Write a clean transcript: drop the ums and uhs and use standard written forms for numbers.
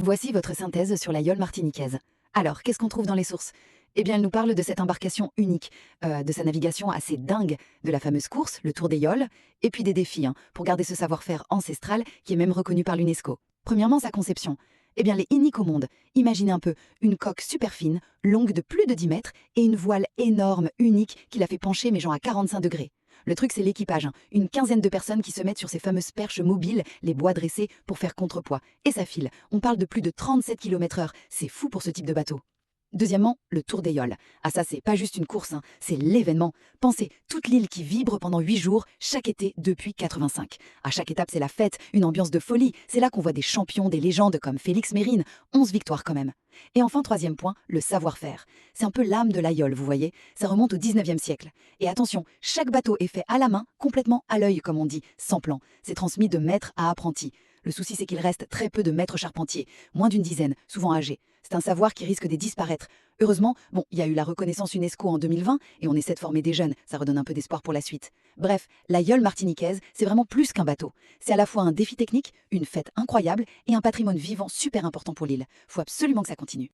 Voici votre synthèse sur la yole martiniquaise. Alors, qu'est-ce qu'on trouve dans les sources? Eh bien, elle nous parle de cette embarcation unique, de sa navigation assez dingue, de la fameuse course, le Tour des Yoles, et puis des défis, pour garder ce savoir-faire ancestral qui est même reconnu par l'UNESCO. Premièrement, sa conception. Eh bien, les uniques au monde. Imaginez un peu, une coque super fine, longue de plus de 10 mètres, et une voile énorme, unique, qui la fait pencher, mais genre à 45 degrés. Le truc, c'est l'équipage, une quinzaine de personnes qui se mettent sur ces fameuses perches mobiles, les bois dressés, pour faire contrepoids. Et ça file. On parle de plus de 37 km/h. C'est fou pour ce type de bateau. Deuxièmement, le Tour des Yoles. Ah ça, c'est pas juste une course, c'est l'événement. Pensez, toute l'île qui vibre pendant 8 jours, chaque été depuis 85. À chaque étape, c'est la fête, une ambiance de folie. C'est là qu'on voit des champions, des légendes comme Félix Mérine. 11 victoires quand même. Et enfin, troisième point, le savoir-faire. C'est un peu l'âme de la Yole, vous voyez. Ça remonte au 19e siècle. Et attention, chaque bateau est fait à la main, complètement à l'œil, comme on dit, sans plan. C'est transmis de maître à apprenti. Le souci, c'est qu'il reste très peu de maîtres charpentiers, moins d'une dizaine, souvent âgés. C'est un savoir qui risque de disparaître. Heureusement, bon, il y a eu la reconnaissance UNESCO en 2020 et on essaie de former des jeunes, ça redonne un peu d'espoir pour la suite. Bref, la Yole martiniquaise, c'est vraiment plus qu'un bateau. C'est à la fois un défi technique, une fête incroyable et un patrimoine vivant super important pour l'île. Faut absolument que ça continue.